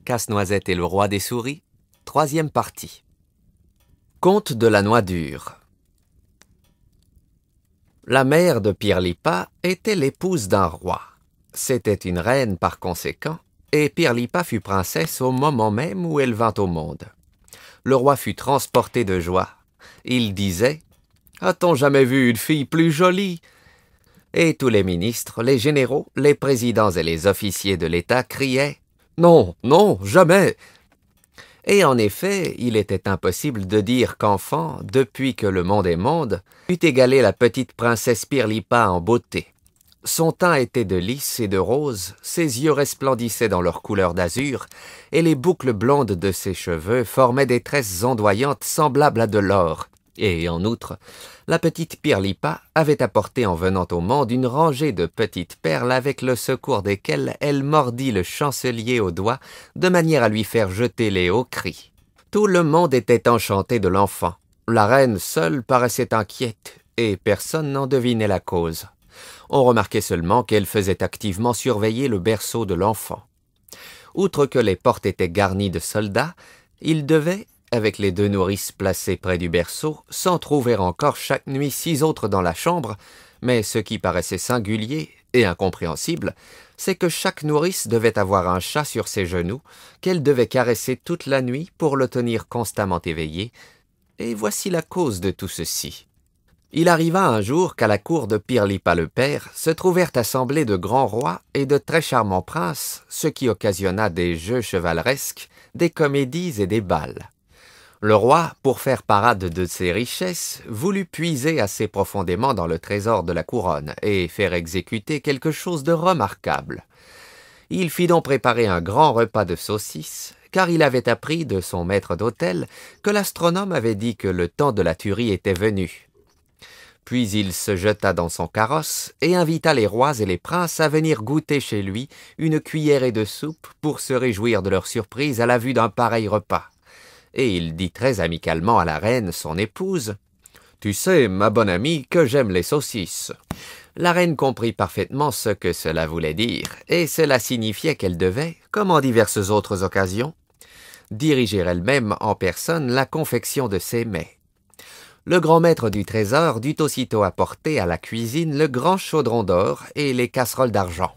Casse-Noisette et le roi des souris, troisième partie. Conte de la noix dure. La mère de Pirlipat était l'épouse d'un roi. C'était une reine par conséquent, et Pirlipat fut princesse au moment même où elle vint au monde. Le roi fut transporté de joie. Il disait « A-t-on jamais vu une fille plus jolie ?» Et tous les ministres, les généraux, les présidents et les officiers de l'État criaient « Non, non, jamais !» Et en effet, il était impossible de dire qu'enfant, depuis que le monde est monde, eût égalé la petite princesse Pirlipat en beauté. Son teint était de lys et de rose, ses yeux resplendissaient dans leur couleur d'azur, et les boucles blondes de ses cheveux formaient des tresses ondoyantes semblables à de l'or. Et en outre, la petite Pirlipat avait apporté en venant au monde une rangée de petites perles avec le secours desquelles elle mordit le chancelier au doigt de manière à lui faire jeter les hauts cris. Tout le monde était enchanté de l'enfant. La reine seule paraissait inquiète et personne n'en devinait la cause. On remarquait seulement qu'elle faisait activement surveiller le berceau de l'enfant. Outre que les portes étaient garnies de soldats, il devait, avec les 2 nourrices placées près du berceau, s'en trouver encore chaque nuit 6 autres dans la chambre, mais ce qui paraissait singulier et incompréhensible, c'est que chaque nourrice devait avoir un chat sur ses genoux, qu'elle devait caresser toute la nuit pour le tenir constamment éveillé, et voici la cause de tout ceci. Il arriva un jour qu'à la cour de Pirlipat le père se trouvèrent assemblés de grands rois et de très charmants princes, ce qui occasionna des jeux chevaleresques, des comédies et des bals. Le roi, pour faire parade de ses richesses, voulut puiser assez profondément dans le trésor de la couronne et faire exécuter quelque chose de remarquable. Il fit donc préparer un grand repas de saucisses, car il avait appris de son maître d'hôtel que l'astronome avait dit que le temps de la tuerie était venu. Puis il se jeta dans son carrosse et invita les rois et les princes à venir goûter chez lui une cuillerée de soupe pour se réjouir de leur surprise à la vue d'un pareil repas. Et il dit très amicalement à la reine, son épouse, « Tu sais, ma bonne amie, que j'aime les saucisses. » La reine comprit parfaitement ce que cela voulait dire, et cela signifiait qu'elle devait, comme en diverses autres occasions, diriger elle-même en personne la confection de ces mets. Le grand maître du trésor dut aussitôt apporter à la cuisine le grand chaudron d'or et les casseroles d'argent.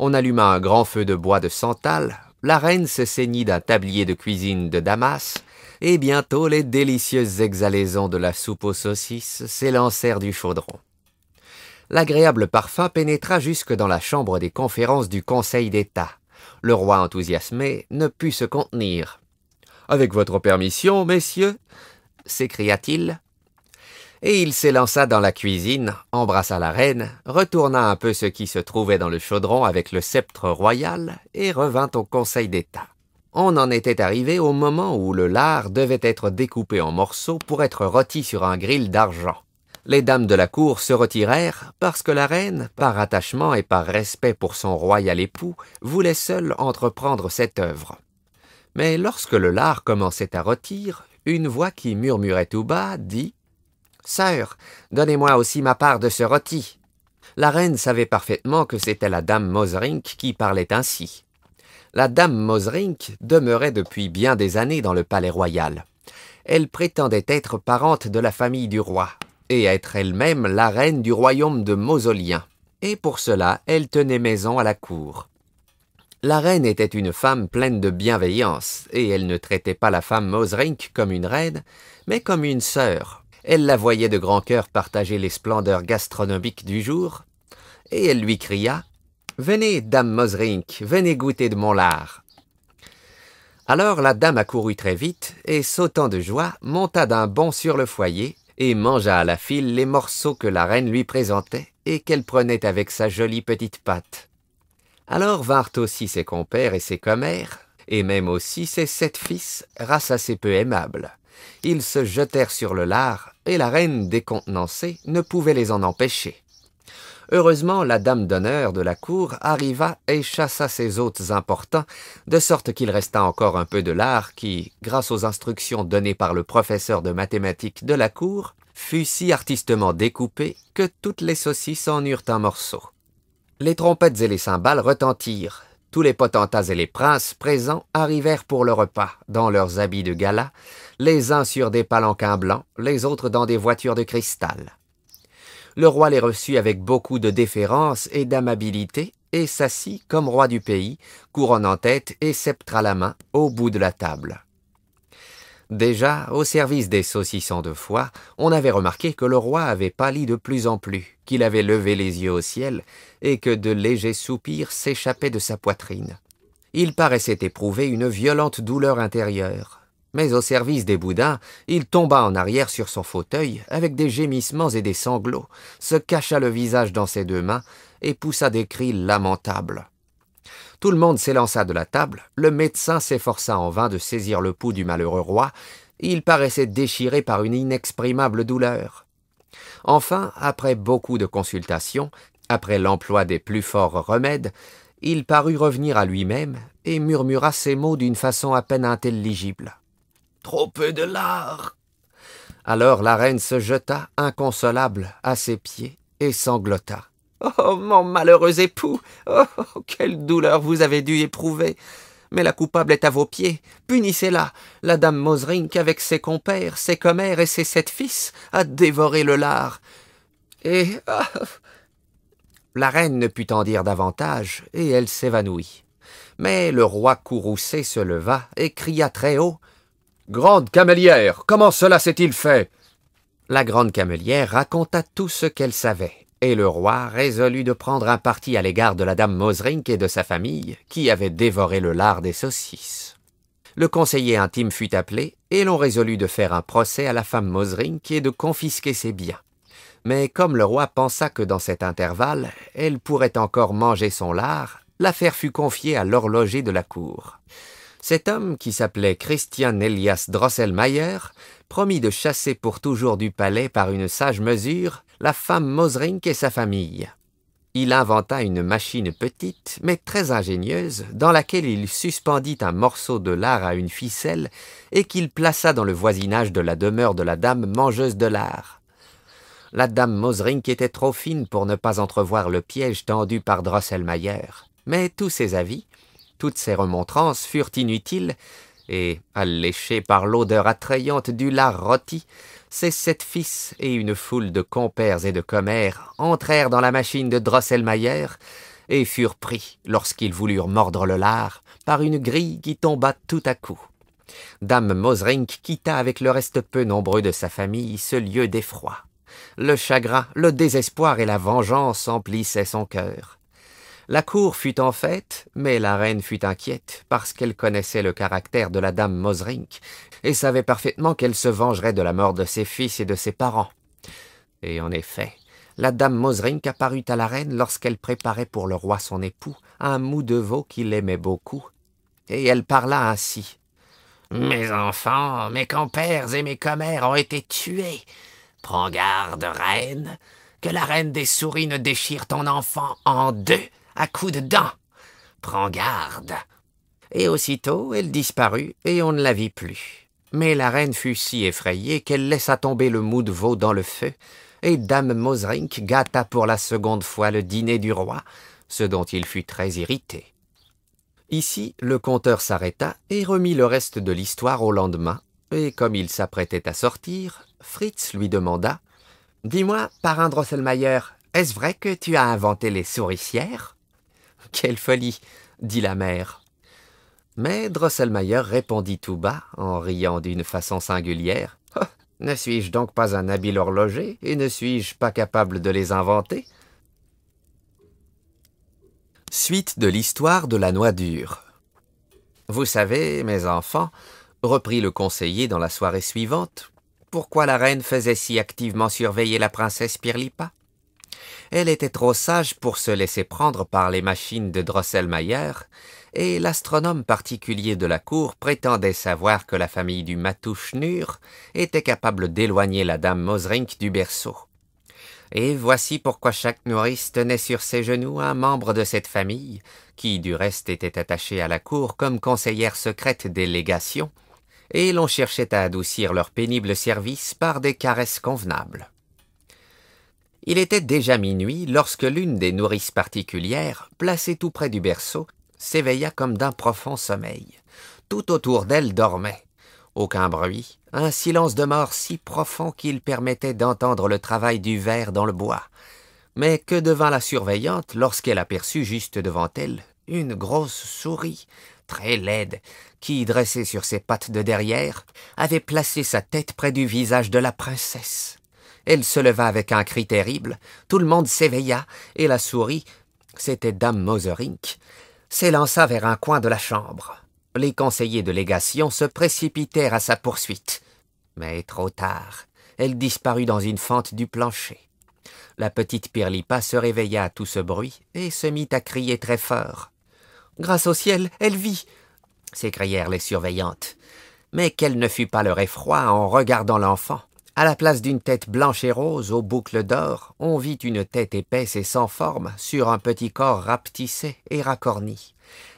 On alluma un grand feu de bois de santal, la reine se ceignit d'un tablier de cuisine de Damas, et bientôt les délicieuses exhalaisons de la soupe aux saucisses s'élancèrent du chaudron. L'agréable parfum pénétra jusque dans la chambre des conférences du Conseil d'État. Le roi enthousiasmé ne put se contenir. « Avec votre permission, messieurs » s'écria-t-il. Et il s'élança dans la cuisine, embrassa la reine, retourna un peu ce qui se trouvait dans le chaudron avec le sceptre royal et revint au Conseil d'État. On en était arrivé au moment où le lard devait être découpé en morceaux pour être rôti sur un grill d'argent. Les dames de la cour se retirèrent parce que la reine, par attachement et par respect pour son royal époux, voulait seule entreprendre cette œuvre. Mais lorsque le lard commençait à rôtir, une voix qui murmurait tout bas dit « Sœur, donnez-moi aussi ma part de ce rôti. » La reine savait parfaitement que c'était la dame Mozrink qui parlait ainsi. La dame Mozrink demeurait depuis bien des années dans le palais royal. Elle prétendait être parente de la famille du roi, et être elle-même la reine du royaume de Mausolien, et pour cela elle tenait maison à la cour. La reine était une femme pleine de bienveillance, et elle ne traitait pas la femme Mozrink comme une reine, mais comme une sœur. Elle la voyait de grand cœur partager les splendeurs gastronomiques du jour, et elle lui cria « Venez, dame Mozrink, venez goûter de mon lard. » Alors la dame accourut très vite, et sautant de joie, monta d'un bond sur le foyer, et mangea à la file les morceaux que la reine lui présentait, et qu'elle prenait avec sa jolie petite patte. Alors vinrent aussi ses compères et ses commères, et même aussi ses 7 fils, race assez peu aimable. Ils se jetèrent sur le lard, et la reine, décontenancée, ne pouvait les en empêcher. Heureusement, la dame d'honneur de la cour arriva et chassa ses hôtes importants, de sorte qu'il resta encore un peu de lard qui, grâce aux instructions données par le professeur de mathématiques de la cour, fut si artistement découpé que toutes les saucisses en eurent un morceau. Les trompettes et les cymbales retentirent. Tous les potentats et les princes présents arrivèrent pour le repas, dans leurs habits de gala, les uns sur des palanquins blancs, les autres dans des voitures de cristal. Le roi les reçut avec beaucoup de déférence et d'amabilité, et s'assit comme roi du pays, couronne en tête et sceptre à la main, au bout de la table. Déjà, au service des saucissons de foie, on avait remarqué que le roi avait pâli de plus en plus, qu'il avait levé les yeux au ciel, et que de légers soupirs s'échappaient de sa poitrine. Il paraissait éprouver une violente douleur intérieure. Mais au service des boudins, il tomba en arrière sur son fauteuil, avec des gémissements et des sanglots, se cacha le visage dans ses deux mains, et poussa des cris lamentables. Tout le monde s'élança de la table, le médecin s'efforça en vain de saisir le pouls du malheureux roi, il paraissait déchiré par une inexprimable douleur. Enfin, après beaucoup de consultations, après l'emploi des plus forts remèdes, il parut revenir à lui-même et murmura ces mots d'une façon à peine intelligible. « Trop peu de lard !» Alors la reine se jeta, inconsolable, à ses pieds et sanglota. « Oh, mon malheureux époux! Oh, quelle douleur vous avez dû éprouver! Mais la coupable est à vos pieds. Punissez-la! La dame Mosrink, avec ses compères, ses commères et ses 7 fils, a dévoré le lard. Et... La reine ne put en dire davantage, et elle s'évanouit. Mais le roi courroucé se leva et cria très haut. « Grande camelière, comment cela s'est-il fait ?» La grande camelière raconta tout ce qu'elle savait. Et le roi résolut de prendre un parti à l'égard de la dame Mosrink et de sa famille, qui avait dévoré le lard des saucisses. Le conseiller intime fut appelé, et l'on résolut de faire un procès à la femme Mosrink et de confisquer ses biens. Mais comme le roi pensa que dans cet intervalle, elle pourrait encore manger son lard, l'affaire fut confiée à l'horloger de la cour. Cet homme, qui s'appelait Christian Elias Drosselmayer, promit de chasser pour toujours du palais par une sage mesure la femme Mosrink et sa famille. Il inventa une machine petite, mais très ingénieuse, dans laquelle il suspendit un morceau de lard à une ficelle et qu'il plaça dans le voisinage de la demeure de la dame mangeuse de lard. La dame Mosrink était trop fine pour ne pas entrevoir le piège tendu par Drosselmayer, mais tous ses avis, toutes ses remontrances furent inutiles, et, alléchés par l'odeur attrayante du lard rôti, ses 7 fils et une foule de compères et de commères entrèrent dans la machine de Drosselmayer et furent pris, lorsqu'ils voulurent mordre le lard, par une grille qui tomba tout à coup. Dame Mosrink quitta avec le reste peu nombreux de sa famille ce lieu d'effroi. Le chagrin, le désespoir et la vengeance emplissaient son cœur. La cour fut en fête, mais la reine fut inquiète, parce qu'elle connaissait le caractère de la dame Mosrink, et savait parfaitement qu'elle se vengerait de la mort de ses fils et de ses parents. Et en effet, la dame Mosrink apparut à la reine lorsqu'elle préparait pour le roi son époux un mou de veau qu'il aimait beaucoup, et elle parla ainsi. « Mes enfants, mes compères et mes commères ont été tués. Prends garde, reine, que la reine des souris ne déchire ton enfant en 2 à coups de dents. Prends garde. » Et aussitôt, elle disparut, et on ne la vit plus. Mais la reine fut si effrayée qu'elle laissa tomber le mou de veau dans le feu, et dame Mosrink gâta pour la seconde fois le dîner du roi, ce dont il fut très irrité. Ici, le conteur s'arrêta et remit le reste de l'histoire au lendemain, et comme il s'apprêtait à sortir, Fritz lui demanda « Dis-moi, parrain Drosselmayer, est-ce vrai que tu as inventé les souricières ?»« Quelle folie !» dit la mère. Mais Drosselmayer répondit tout bas, en riant d'une façon singulière. Oh, « Ne suis-je donc pas un habile horloger, et ne suis-je pas capable de les inventer ?» Suite de l'histoire de la noix dure. Vous savez, mes enfants, reprit le conseiller dans la soirée suivante, pourquoi la reine faisait si activement surveiller la princesse Pirlipa? Elle était trop sage pour se laisser prendre par les machines de Drosselmayer, et l'astronome particulier de la cour prétendait savoir que la famille du Matou Schnur était capable d'éloigner la dame Mosrink du berceau. Et voici pourquoi chaque nourrice tenait sur ses genoux un membre de cette famille, qui du reste était attaché à la cour comme conseillère secrète des légations, et l'on cherchait à adoucir leur pénible service par des caresses convenables. Il était déjà minuit lorsque l'une des nourrices particulières, placée tout près du berceau, s'éveilla comme d'un profond sommeil. Tout autour d'elle dormait. Aucun bruit, un silence de mort si profond qu'il permettait d'entendre le travail du ver dans le bois. Mais que devint la surveillante lorsqu'elle aperçut juste devant elle une grosse souris, très laide, qui, dressée sur ses pattes de derrière, avait placé sa tête près du visage de la princesse. Elle se leva avec un cri terrible, tout le monde s'éveilla, et la souris, c'était Dame Mauserink, s'élança vers un coin de la chambre. Les conseillers de légation se précipitèrent à sa poursuite. Mais trop tard, elle disparut dans une fente du plancher. La petite Pirlipa se réveilla à tout ce bruit et se mit à crier très fort. « Grâce au ciel, elle vit !» s'écrièrent les surveillantes. Mais quel ne fut pas leur effroi en regardant l'enfant. À la place d'une tête blanche et rose aux boucles d'or, on vit une tête épaisse et sans forme sur un petit corps rapetissé et racorni.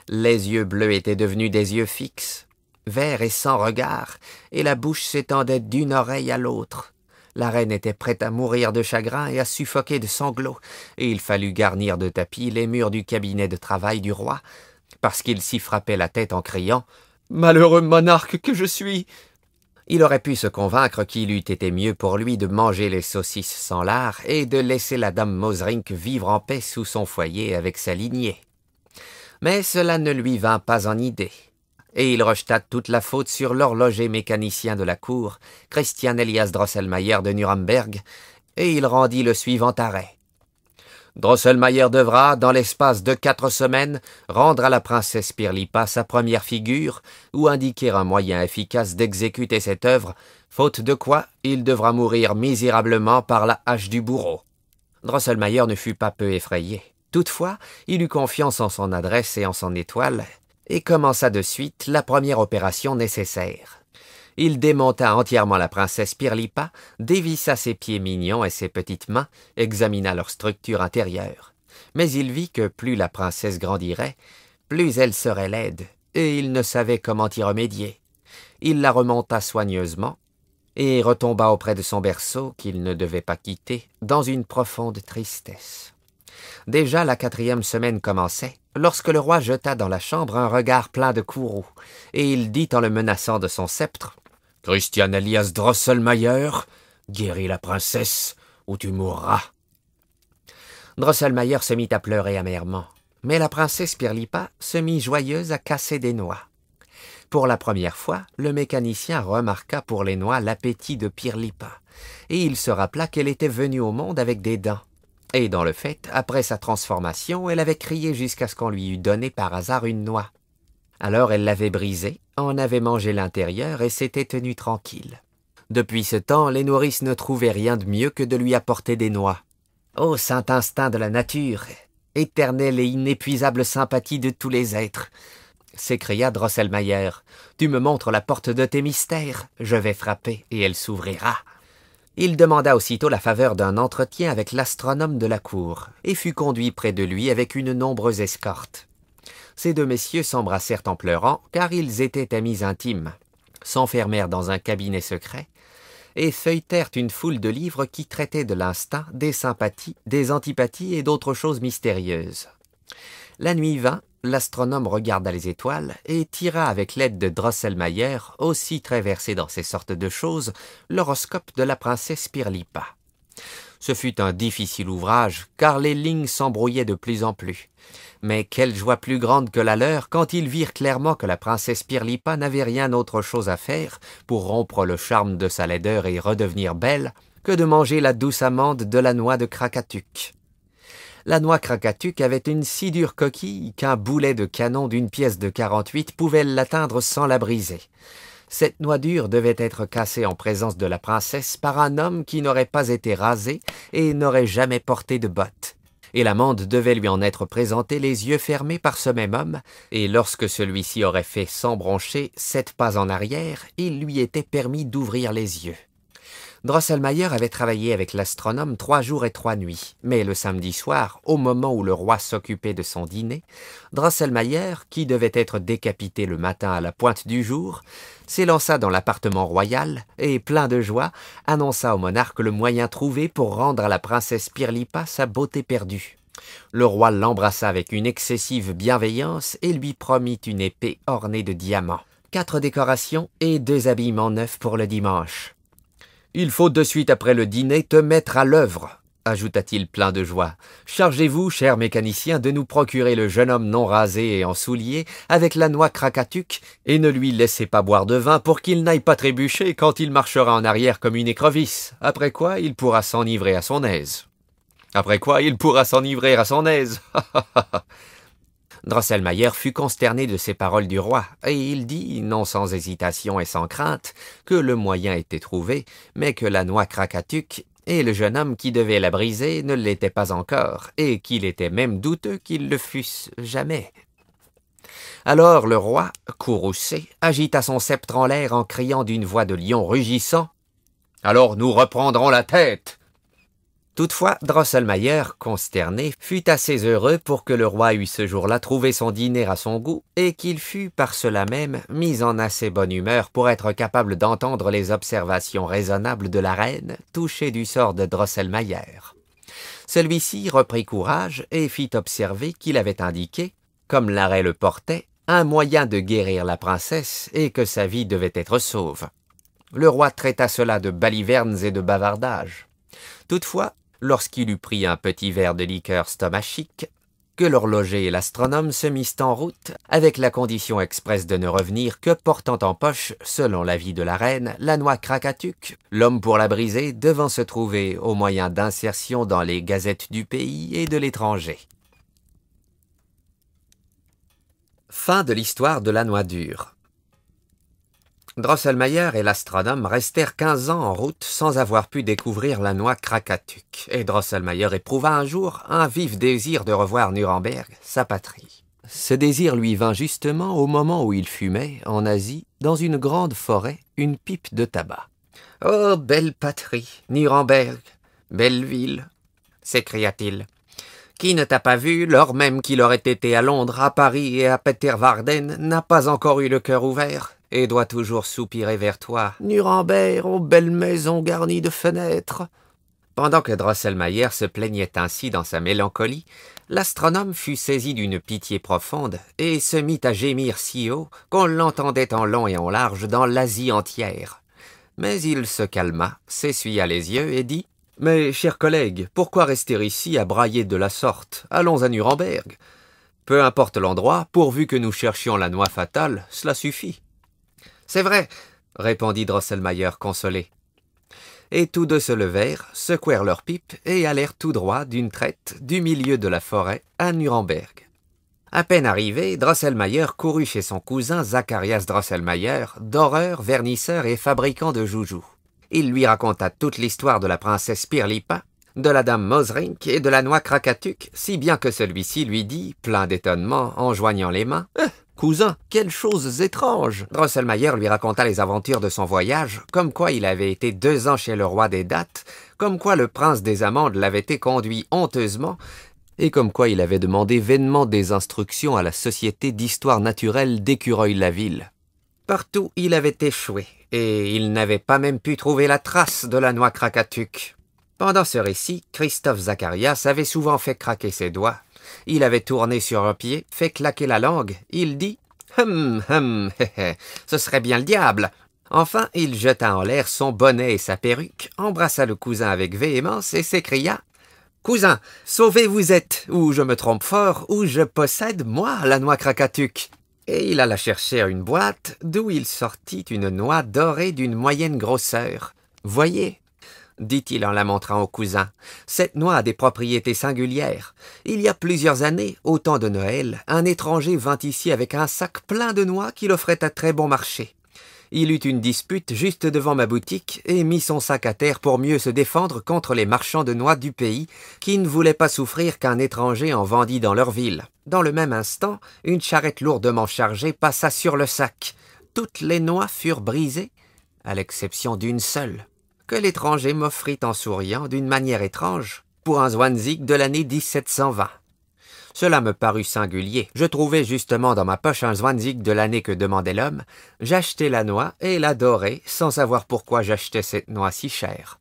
Les yeux bleus étaient devenus des yeux fixes, verts et sans regard, et la bouche s'étendait d'une oreille à l'autre. La reine était prête à mourir de chagrin et à suffoquer de sanglots, et il fallut garnir de tapis les murs du cabinet de travail du roi, parce qu'il s'y frappait la tête en criant « Malheureux monarque que je suis !» Il aurait pu se convaincre qu'il eût été mieux pour lui de manger les saucisses sans lard et de laisser la dame Mauserink vivre en paix sous son foyer avec sa lignée. Mais cela ne lui vint pas en idée, et il rejeta toute la faute sur l'horloger mécanicien de la cour, Christian Elias Drosselmayer de Nuremberg, et il rendit le suivant arrêt. Drosselmayer devra, dans l'espace de 4 semaines, rendre à la princesse Pirlipa sa première figure ou indiquer un moyen efficace d'exécuter cette œuvre, faute de quoi il devra mourir misérablement par la hache du bourreau. Drosselmayer ne fut pas peu effrayé. Toutefois, il eut confiance en son adresse et en son étoile, et commença de suite la première opération nécessaire. Il démonta entièrement la princesse Pirlipa, dévissa ses pieds mignons et ses petites mains, examina leur structure intérieure. Mais il vit que plus la princesse grandirait, plus elle serait laide, et il ne savait comment y remédier. Il la remonta soigneusement, et retomba auprès de son berceau, qu'il ne devait pas quitter, dans une profonde tristesse. Déjà la 4e semaine commençait, lorsque le roi jeta dans la chambre un regard plein de courroux, et il dit en le menaçant de son sceptre « Christian Elias Drosselmayer, guéris la princesse, ou tu mourras. » Drosselmayer se mit à pleurer amèrement, mais la princesse Pirlipa se mit joyeuse à casser des noix. Pour la première fois, le mécanicien remarqua pour les noix l'appétit de Pirlipa, et il se rappela qu'elle était venue au monde avec des dents. Et dans le fait, après sa transformation, elle avait crié jusqu'à ce qu'on lui eût donné par hasard une noix. Alors elle l'avait brisée, en avait mangé l'intérieur et s'était tenue tranquille. Depuis ce temps, les nourrices ne trouvaient rien de mieux que de lui apporter des noix. Ô saint instinct de la nature, éternelle et inépuisable sympathie de tous les êtres, s'écria Drosselmayer, tu me montres la porte de tes mystères, je vais frapper et elle s'ouvrira. Il demanda aussitôt la faveur d'un entretien avec l'astronome de la cour, et fut conduit près de lui avec une nombreuse escorte. Ces 2 messieurs s'embrassèrent en pleurant, car ils étaient amis intimes, s'enfermèrent dans un cabinet secret, et feuilletèrent une foule de livres qui traitaient de l'instinct, des sympathies, des antipathies et d'autres choses mystérieuses. La nuit vint, l'astronome regarda les étoiles et tira avec l'aide de Drosselmayer, aussi très versé dans ces sortes de choses, l'horoscope de la princesse Pirlipa. Ce fut un difficile ouvrage, car les lignes s'embrouillaient de plus en plus. Mais quelle joie plus grande que la leur quand ils virent clairement que la princesse Pirlipa n'avait rien autre chose à faire pour rompre le charme de sa laideur et redevenir belle que de manger la douce amande de la noix de Krakatuk. La noix Krakatuk avait une si dure coquille qu'un boulet de canon d'une pièce de 48 pouvait l'atteindre sans la briser. Cette noix dure devait être cassée en présence de la princesse par un homme qui n'aurait pas été rasé et n'aurait jamais porté de bottes. Et l'amande devait lui en être présentée les yeux fermés par ce même homme, et lorsque celui-ci aurait fait sans broncher 7 pas en arrière, il lui était permis d'ouvrir les yeux. Drosselmayer avait travaillé avec l'astronome 3 jours et 3 nuits, mais le samedi soir, au moment où le roi s'occupait de son dîner, Drosselmayer, qui devait être décapité le matin à la pointe du jour, s'élança dans l'appartement royal et, plein de joie, annonça au monarque le moyen trouvé pour rendre à la princesse Pirlipa sa beauté perdue. Le roi l'embrassa avec une excessive bienveillance et lui promit une épée ornée de diamants, 4 décorations et 2 habillements neufs pour le dimanche. « Il faut de suite après le dîner te mettre à l'œuvre, » ajouta-t-il plein de joie. « Chargez-vous, cher mécanicien, de nous procurer le jeune homme non rasé et en souliers, avec la noix Krakatuk, et ne lui laissez pas boire de vin pour qu'il n'aille pas trébucher quand il marchera en arrière comme une écrevisse, après quoi il pourra s'enivrer à son aise. » Drosselmayer fut consterné de ces paroles du roi, et il dit, non sans hésitation et sans crainte, que le moyen était trouvé, mais que la noix Krakatuk et le jeune homme qui devait la briser ne l'étaient pas encore, et qu'il était même douteux qu'ils le fussent jamais. Alors le roi, courroucé, agita son sceptre en l'air en criant d'une voix de lion rugissant « Alors nous reprendrons la tête !» Toutefois, Drosselmayer, consterné, fut assez heureux pour que le roi eût ce jour-là trouvé son dîner à son goût et qu'il fût par cela même mis en assez bonne humeur pour être capable d'entendre les observations raisonnables de la reine touchée du sort de Drosselmayer. Celui-ci reprit courage et fit observer qu'il avait indiqué, comme l'arrêt le portait, un moyen de guérir la princesse et que sa vie devait être sauve. Le roi traita cela de balivernes et de bavardages. Toutefois, lorsqu'il eut pris un petit verre de liqueur stomachique, que l'horloger et l'astronome se mirent en route, avec la condition expresse de ne revenir que portant en poche, selon l'avis de la reine, la noix Krakatuk, l'homme pour la briser devant se trouver au moyen d'insertion dans les gazettes du pays et de l'étranger. Fin de l'histoire de la noix dure. Drosselmayer et l'astronome restèrent 15 ans en route sans avoir pu découvrir la noix Krakatuk, et Drosselmayer éprouva un jour un vif désir de revoir Nuremberg, sa patrie. Ce désir lui vint justement au moment où il fumait, en Asie, dans une grande forêt, une pipe de tabac. « Oh, belle patrie, Nuremberg, belle ville !» s'écria-t-il. « Qui ne t'a pas vu, lors même qu'il aurait été à Londres, à Paris et à Peterwarden, n'a pas encore eu le cœur ouvert et doit toujours soupirer vers toi. Nuremberg, aux belles maisons garnies de fenêtres !» Pendant que Drosselmayer se plaignait ainsi dans sa mélancolie, l'astronome fut saisi d'une pitié profonde et se mit à gémir si haut qu'on l'entendait en long et en large dans l'Asie entière. Mais il se calma, s'essuya les yeux et dit « Mais, chers collègues, pourquoi rester ici à brailler de la sorte? Allons à Nuremberg. Peu importe l'endroit, pourvu que nous cherchions la noix fatale, cela suffit. » « C'est vrai, » répondit Drosselmayer consolé. Et tous deux se levèrent, secouèrent leurs pipes et allèrent tout droit d'une traite du milieu de la forêt à Nuremberg. À peine arrivé, Drosselmayer courut chez son cousin Zacharias Drosselmayer, doreur, vernisseur et fabricant de joujoux. Il lui raconta toute l'histoire de la princesse Pirlipa, de la dame Mosrink et de la noix Krakatuk, si bien que celui-ci lui dit, plein d'étonnement, en joignant les mains, « Cousin, quelles choses étranges !» Drosselmayer lui raconta les aventures de son voyage, comme quoi il avait été 2 ans chez le roi des Dattes, comme quoi le prince des Amandes l'avait éconduit honteusement, et comme quoi il avait demandé vainement des instructions à la Société d'histoire naturelle d'Écureuil-la-Ville. Partout il avait échoué, et il n'avait pas même pu trouver la trace de la noix Krakatuk. Pendant ce récit, Christophe Zacharias avait souvent fait craquer ses doigts. Il avait tourné sur un pied, fait claquer la langue. Il dit « Hum, ce serait bien le diable !» Enfin, il jeta en l'air son bonnet et sa perruque, embrassa le cousin avec véhémence et s'écria « Cousin, sauvé vous êtes, ou je me trompe fort, ou je possède, moi, la noix Krakatuk !» Et il alla chercher une boîte, d'où il sortit une noix dorée d'une moyenne grosseur. « Voyez !» dit-il en la montrant au cousin. « Cette noix a des propriétés singulières. Il y a plusieurs années, au temps de Noël, un étranger vint ici avec un sac plein de noix qu'il offrait à très bon marché. Il eut une dispute juste devant ma boutique et mit son sac à terre pour mieux se défendre contre les marchands de noix du pays qui ne voulaient pas souffrir qu'un étranger en vendît dans leur ville. Dans le même instant, une charrette lourdement chargée passa sur le sac. Toutes les noix furent brisées, à l'exception d'une seule, que l'étranger m'offrit en souriant d'une manière étrange pour un Zwanzig de l'année 1720. Cela me parut singulier. Je trouvai justement dans ma poche un Zwanzig de l'année que demandait l'homme. J'achetai la noix et la dorai sans savoir pourquoi j'achetais cette noix si chère.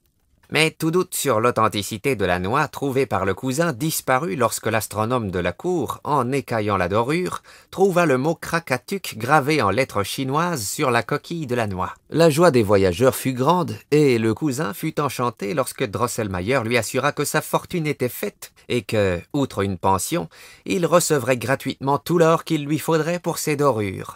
Mais tout doute sur l'authenticité de la noix trouvée par le cousin disparut lorsque l'astronome de la cour, en écaillant la dorure, trouva le mot Krakatuk gravé en lettres chinoises sur la coquille de la noix. La joie des voyageurs fut grande, et le cousin fut enchanté lorsque Drosselmayer lui assura que sa fortune était faite, et que, outre une pension, il recevrait gratuitement tout l'or qu'il lui faudrait pour ses dorures.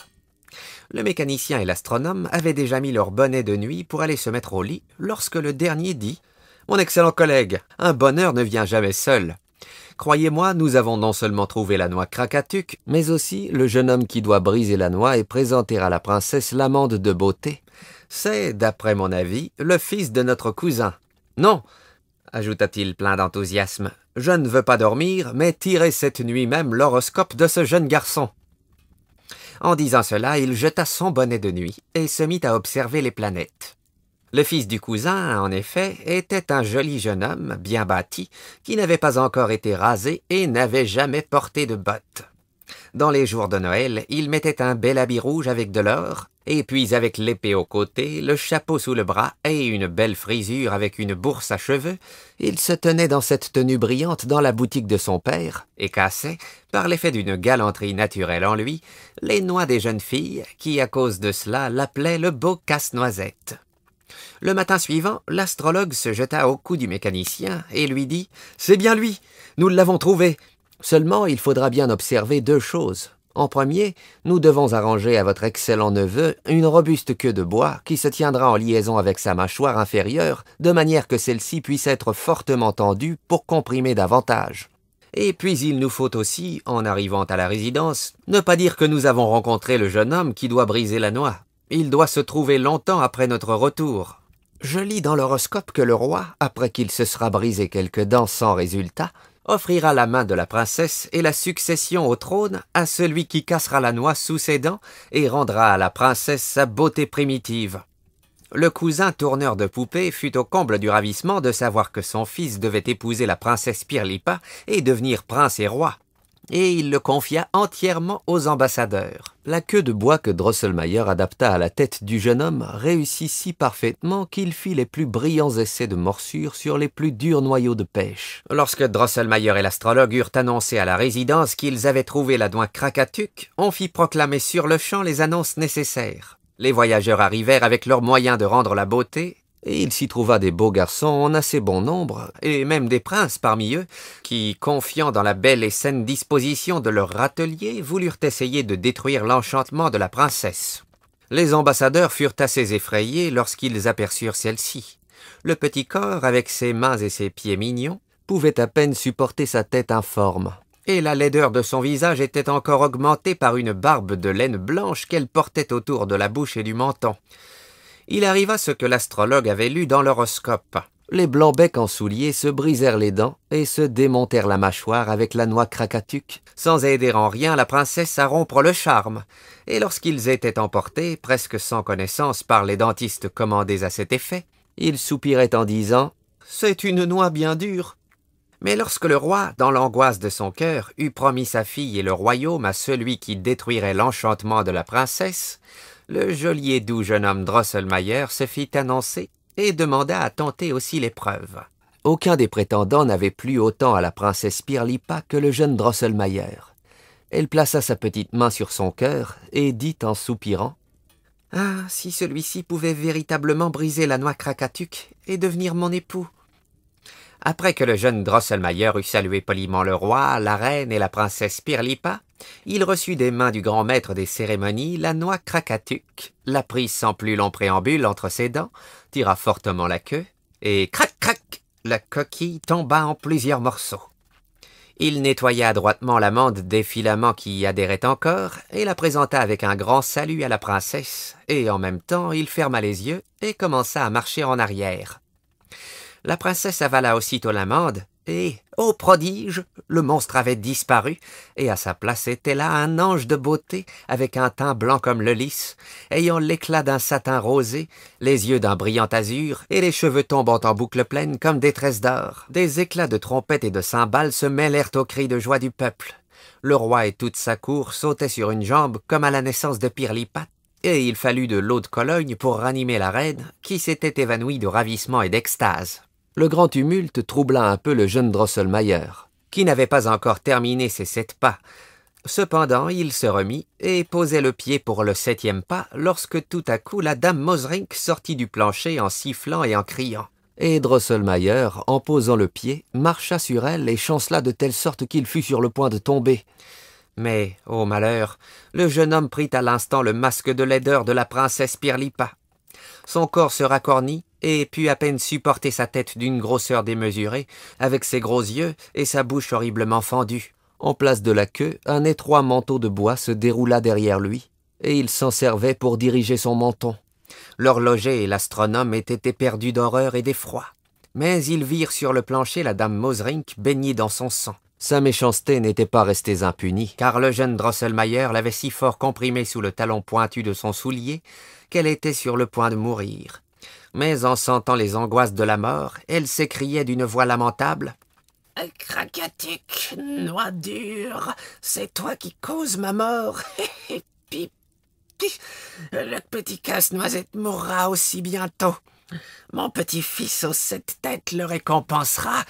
Le mécanicien et l'astronome avaient déjà mis leur bonnet de nuit pour aller se mettre au lit, lorsque le dernier dit « Mon excellent collègue, un bonheur ne vient jamais seul. Croyez-moi, nous avons non seulement trouvé la noix Krakatuk, mais aussi le jeune homme qui doit briser la noix et présenter à la princesse l'amande de beauté. C'est, d'après mon avis, le fils de notre cousin. Non, ajouta-t-il plein d'enthousiasme, je ne veux pas dormir, mais tirer cette nuit même l'horoscope de ce jeune garçon. » En disant cela, il jeta son bonnet de nuit et se mit à observer les planètes. Le fils du cousin, en effet, était un joli jeune homme, bien bâti, qui n'avait pas encore été rasé et n'avait jamais porté de bottes. Dans les jours de Noël, il mettait un bel habit rouge avec de l'or, et puis avec l'épée au côté, le chapeau sous le bras et une belle frisure avec une bourse à cheveux, il se tenait dans cette tenue brillante dans la boutique de son père et cassait, par l'effet d'une galanterie naturelle en lui, les noix des jeunes filles qui, à cause de cela, l'appelaient le beau casse-noisette. Le matin suivant, l'astrologue se jeta au cou du mécanicien et lui dit « C'est bien lui, nous l'avons trouvé. Seulement, il faudra bien observer deux choses. En premier, nous devons arranger à votre excellent neveu une robuste queue de bois qui se tiendra en liaison avec sa mâchoire inférieure, de manière que celle-ci puisse être fortement tendue pour comprimer davantage. Et puis il nous faut aussi, en arrivant à la résidence, ne pas dire que nous avons rencontré le jeune homme qui doit briser la noix. Il doit se trouver longtemps après notre retour. Je lis dans l'horoscope que le roi, après qu'il se sera brisé quelques dents sans résultat, offrira la main de la princesse et la succession au trône à celui qui cassera la noix sous ses dents et rendra à la princesse sa beauté primitive. Le cousin tourneur de poupées fut au comble du ravissement de savoir que son fils devait épouser la princesse Pirlipa et devenir prince et roi. Et il le confia entièrement aux ambassadeurs. La queue de bois que Drosselmayer adapta à la tête du jeune homme réussit si parfaitement qu'il fit les plus brillants essais de morsure sur les plus durs noyaux de pêche. Lorsque Drosselmayer et l'astrologue eurent annoncé à la résidence qu'ils avaient trouvé la noix Krakatuk, on fit proclamer sur-le-champ les annonces nécessaires. Les voyageurs arrivèrent avec leurs moyens de rendre la beauté, et il s'y trouva des beaux garçons en assez bon nombre, et même des princes parmi eux, qui, confiants dans la belle et saine disposition de leur râtelier, voulurent essayer de détruire l'enchantement de la princesse. Les ambassadeurs furent assez effrayés lorsqu'ils aperçurent celle-ci. Le petit corps, avec ses mains et ses pieds mignons, pouvait à peine supporter sa tête informe, et la laideur de son visage était encore augmentée par une barbe de laine blanche qu'elle portait autour de la bouche et du menton. Il arriva ce que l'astrologue avait lu dans l'horoscope. Les blancs-becs en souliers se brisèrent les dents et se démontèrent la mâchoire avec la noix Krakatuk, sans aider en rien la princesse à rompre le charme. Et lorsqu'ils étaient emportés, presque sans connaissance par les dentistes commandés à cet effet, ils soupiraient en disant « C'est une noix bien dure ». Mais lorsque le roi, dans l'angoisse de son cœur, eut promis sa fille et le royaume à celui qui détruirait l'enchantement de la princesse, le joli et doux jeune homme Drosselmayer se fit annoncer et demanda à tenter aussi l'épreuve. Aucun des prétendants n'avait plu autant à la princesse Pirlipa que le jeune Drosselmayer. Elle plaça sa petite main sur son cœur et dit en soupirant « Ah, si celui-ci pouvait véritablement briser la noix Krakatuk et devenir mon époux !» Après que le jeune Drosselmayer eut salué poliment le roi, la reine et la princesse Pirlipa, il reçut des mains du grand maître des cérémonies la noix Krakatuk, la prit sans plus long préambule entre ses dents, tira fortement la queue, et crac crac, la coquille tomba en plusieurs morceaux. Il nettoya adroitement l'amande des filaments qui y adhéraient encore, et la présenta avec un grand salut à la princesse, et en même temps il ferma les yeux et commença à marcher en arrière. La princesse avala aussitôt l'amande, et, ô prodige, le monstre avait disparu, et à sa place était là un ange de beauté, avec un teint blanc comme le lys, ayant l'éclat d'un satin rosé, les yeux d'un brillant azur, et les cheveux tombant en boucles pleines comme des tresses d'or. Des éclats de trompettes et de cymbales se mêlèrent aux cris de joie du peuple. Le roi et toute sa cour sautaient sur une jambe comme à la naissance de Pirlipat, et il fallut de l'eau de Cologne pour ranimer la reine, qui s'était évanouie de ravissement et d'extase. Le grand tumulte troubla un peu le jeune Drosselmayer, qui n'avait pas encore terminé ses 7 pas. Cependant, il se remit et posait le pied pour le 7e pas lorsque tout à coup la dame Mosrink sortit du plancher en sifflant et en criant. Et Drosselmayer, en posant le pied, marcha sur elle et chancela de telle sorte qu'il fut sur le point de tomber. Mais, ô malheur, le jeune homme prit à l'instant le masque de laideur de la princesse Pirlipa. Son corps se racornit et put à peine supporter sa tête d'une grosseur démesurée, avec ses gros yeux et sa bouche horriblement fendue. En place de la queue, un étroit manteau de bois se déroula derrière lui, et il s'en servait pour diriger son menton. L'horloger et l'astronome étaient éperdus d'horreur et d'effroi. Mais ils virent sur le plancher la dame Mosrink baignée dans son sang. Sa méchanceté n'était pas restée impunie, car le jeune Drosselmayer l'avait si fort comprimée sous le talon pointu de son soulier qu'elle était sur le point de mourir. Mais en sentant les angoisses de la mort, elle s'écriait d'une voix lamentable. « Krakatuk, noix dure, c'est toi qui causes ma mort. Le petit casse-noisette mourra aussi bientôt. Mon petit-fils aux 7 têtes le récompensera.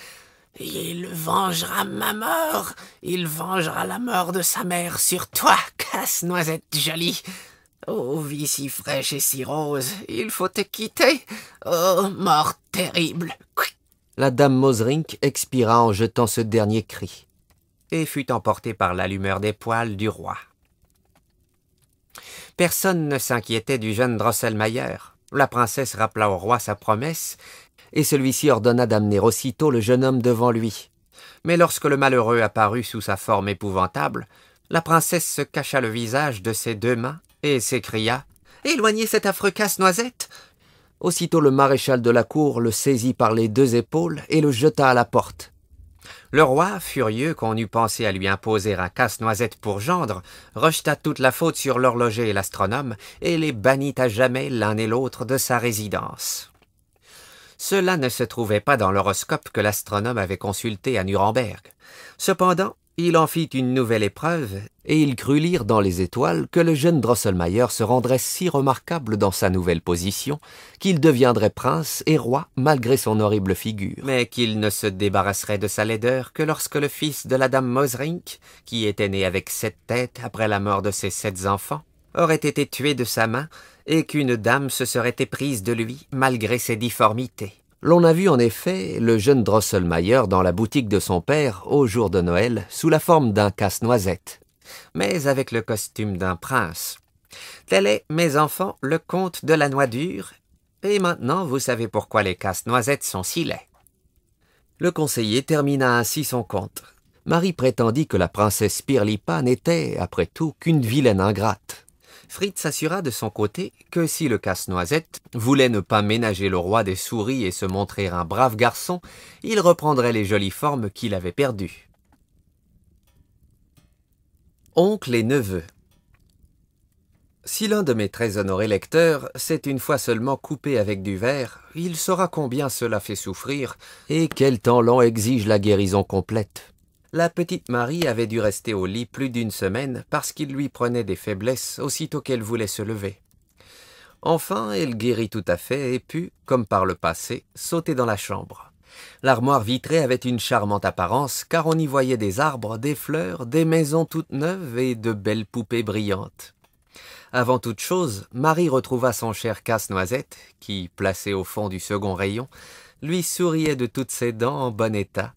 Il vengera ma mort. Il vengera la mort de sa mère sur toi, casse-noisette jolie. Ô vie si fraîche et si rose, il faut te quitter. Ô mort terrible. » La dame Mosrink expira en jetant ce dernier cri, et fut emportée par l'allumeur des poêles du roi. Personne ne s'inquiétait du jeune Drosselmayer. La princesse rappela au roi sa promesse, et celui-ci ordonna d'amener aussitôt le jeune homme devant lui. Mais lorsque le malheureux apparut sous sa forme épouvantable, la princesse se cacha le visage de ses 2 mains et s'écria « Éloignez cet affreux casse-noisette !» Aussitôt le maréchal de la cour le saisit par les 2 épaules et le jeta à la porte. Le roi, furieux qu'on eût pensé à lui imposer un casse-noisette pour gendre, rejeta toute la faute sur l'horloger et l'astronome et les bannit à jamais l'un et l'autre de sa résidence. Cela ne se trouvait pas dans l'horoscope que l'astronome avait consulté à Nuremberg. Cependant, il en fit une nouvelle épreuve, et il crut lire dans les étoiles que le jeune Drosselmayer se rendrait si remarquable dans sa nouvelle position qu'il deviendrait prince et roi malgré son horrible figure, mais qu'il ne se débarrasserait de sa laideur que lorsque le fils de la dame Mosrink, qui était né avec 7 têtes après la mort de ses 7 enfants, aurait été tué de sa main et qu'une dame se serait éprise de lui malgré ses difformités. L'on a vu en effet le jeune Drosselmayer dans la boutique de son père au jour de Noël sous la forme d'un casse-noisette, mais avec le costume d'un prince. Tel est, mes enfants, le conte de la noix dure, et maintenant vous savez pourquoi les casse-noisettes sont si laids. Le conseiller termina ainsi son conte. Marie prétendit que la princesse Pirlipa n'était, après tout, qu'une vilaine ingrate. Fritz s'assura de son côté que si le casse-noisette voulait ne pas ménager le roi des souris et se montrer un brave garçon, il reprendrait les jolies formes qu'il avait perdues. Oncle et neveu. Si l'un de mes très honorés lecteurs s'est une fois seulement coupé avec du verre, il saura combien cela fait souffrir et quel temps long exige la guérison complète. La petite Marie avait dû rester au lit plus d'1 semaine parce qu'il lui prenait des faiblesses aussitôt qu'elle voulait se lever. Enfin, elle guérit tout à fait et put, comme par le passé, sauter dans la chambre. L'armoire vitrée avait une charmante apparence car on y voyait des arbres, des fleurs, des maisons toutes neuves et de belles poupées brillantes. Avant toute chose, Marie retrouva son cher casse-noisette qui, placé au fond du second rayon, lui souriait de toutes ses dents en bon état,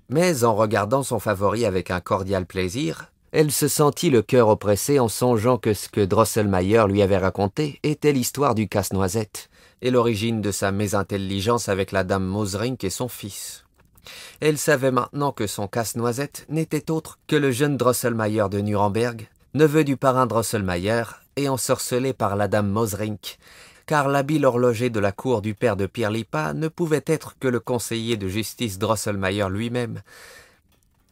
mais en regardant son favori avec un cordial plaisir, elle se sentit le cœur oppressé en songeant que ce que Drosselmayer lui avait raconté était l'histoire du casse-noisette et l'origine de sa mésintelligence avec la dame Mosrink et son fils. Elle savait maintenant que son casse-noisette n'était autre que le jeune Drosselmayer de Nuremberg, neveu du parrain Drosselmayer et ensorcelé par la dame Mosrink, car l'habile horloger de la cour du père de Pirlipa ne pouvait être que le conseiller de justice Drosselmayer lui-même.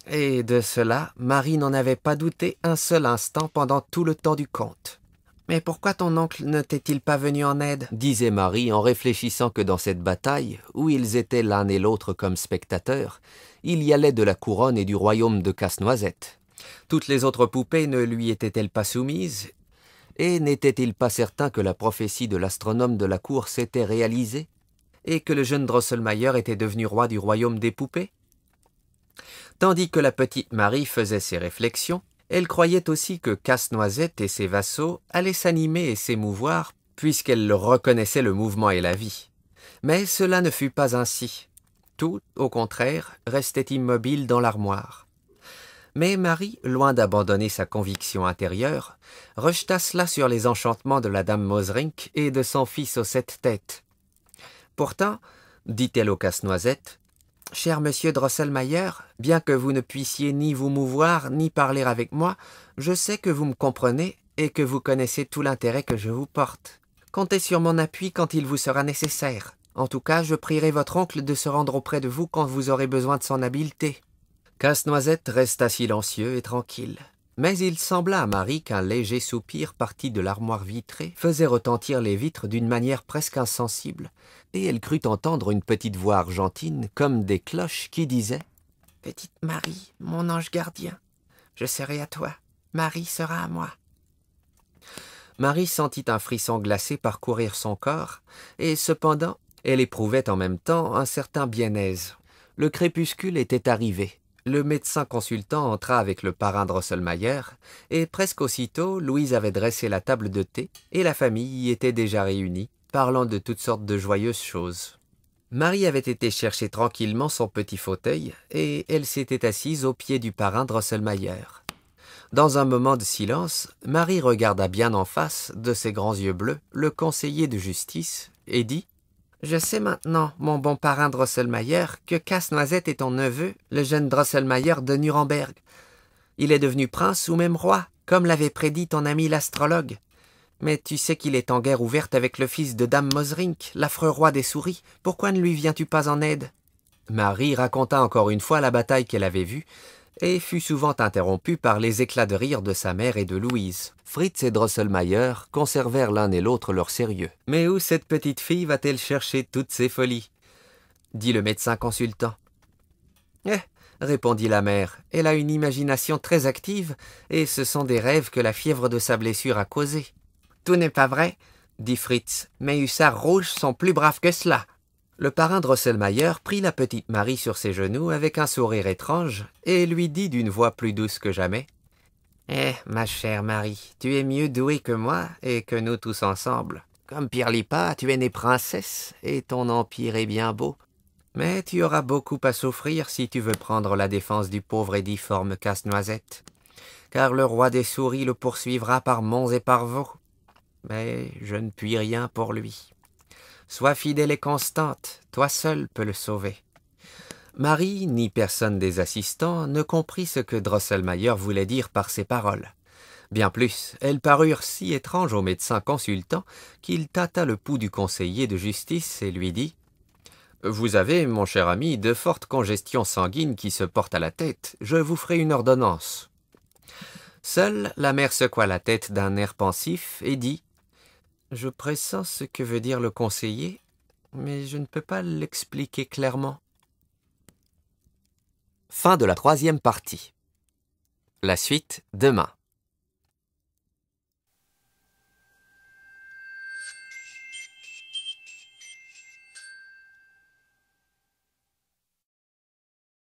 Et de cela, Marie n'en avait pas douté un seul instant pendant tout le temps du conte. « Mais pourquoi ton oncle ne t'est-il pas venu en aide ?» disait Marie en réfléchissant que dans cette bataille, où ils étaient l'un et l'autre comme spectateurs, il y allait de la couronne et du royaume de Casse-Noisette. Toutes les autres poupées ne lui étaient-elles pas soumises ? Et n'était-il pas certain que la prophétie de l'astronome de la cour s'était réalisée? et que le jeune Drosselmayer était devenu roi du royaume des poupées? Tandis que la petite Marie faisait ses réflexions, elle croyait aussi que Casse-Noisette et ses vassaux allaient s'animer et s'émouvoir, puisqu'elle leur reconnaissait le mouvement et la vie. Mais cela ne fut pas ainsi. Tout, au contraire, restait immobile dans l'armoire. Mais Marie, loin d'abandonner sa conviction intérieure, rejeta cela sur les enchantements de la dame Mauserink et de son fils aux 7 têtes. Pourtant, dit-elle au Casse-Noisette, « Cher monsieur Drosselmayer, bien que vous ne puissiez ni vous mouvoir ni parler avec moi, je sais que vous me comprenez et que vous connaissez tout l'intérêt que je vous porte. Comptez sur mon appui quand il vous sera nécessaire. En tout cas, je prierai votre oncle de se rendre auprès de vous quand vous aurez besoin de son habileté. » Casse-Noisette resta silencieux et tranquille. Mais il sembla à Marie qu'un léger soupir parti de l'armoire vitrée faisait retentir les vitres d'une manière presque insensible, et elle crut entendre une petite voix argentine, comme des cloches, qui disait « Petite Marie, mon ange gardien, je serai à toi, Marie sera à moi. » Marie sentit un frisson glacé parcourir son corps, et cependant, elle éprouvait en même temps un certain bien-aise. Le crépuscule était arrivé. Le médecin consultant entra avec le parrain Drosselmayer, et presque aussitôt, Louise avait dressé la table de thé, et la famille y était déjà réunie, parlant de toutes sortes de joyeuses choses. Marie avait été chercher tranquillement son petit fauteuil, et elle s'était assise au pied du parrain Drosselmayer. Dans un moment de silence, Marie regarda bien en face, de ses grands yeux bleus, le conseiller de justice, et dit « Je sais maintenant, mon bon parrain Drosselmayer, que Casse-Noisette est ton neveu, le jeune Drosselmayer de Nuremberg. Il est devenu prince ou même roi, comme l'avait prédit ton ami l'astrologue. Mais tu sais qu'il est en guerre ouverte avec le fils de dame Mauserink, l'affreux roi des souris. Pourquoi ne lui viens-tu pas en aide ?» Marie raconta encore une fois la bataille qu'elle avait vue, et fut souvent interrompue par les éclats de rire de sa mère et de Louise. Fritz et Drosselmayer conservèrent l'un et l'autre leur sérieux. « Mais où cette petite fille va-t-elle chercher toutes ces folies ?» dit le médecin consultant. « Eh, répondit la mère, elle a une imagination très active, et ce sont des rêves que la fièvre de sa blessure a causés. »« Tout n'est pas vrai, dit Fritz, mes hussards rouges sont plus braves que cela. » Le parrain Drosselmayer prit la petite Marie sur ses genoux avec un sourire étrange et lui dit d'une voix plus douce que jamais « Eh, ma chère Marie, tu es mieux douée que moi et que nous tous ensemble. Comme Pirlipat, tu es née princesse et ton empire est bien beau. Mais tu auras beaucoup à souffrir si tu veux prendre la défense du pauvre et difforme Casse-Noisette, car le roi des souris le poursuivra par monts et par vaux. Mais je ne puis rien pour lui. Sois fidèle et constante, toi seul peux le sauver. » Marie, ni personne des assistants, ne comprit ce que Drosselmayer voulait dire par ces paroles. Bien plus, elles parurent si étranges au médecin consultant qu'il tâta le pouls du conseiller de justice et lui dit « Vous avez, mon cher ami, de fortes congestions sanguines qui se portent à la tête. Je vous ferai une ordonnance. » Seule, la mère secoua la tête d'un air pensif et dit « Je pressens ce que veut dire le conseiller, mais je ne peux pas l'expliquer clairement. » Fin de la 3e partie. La suite demain.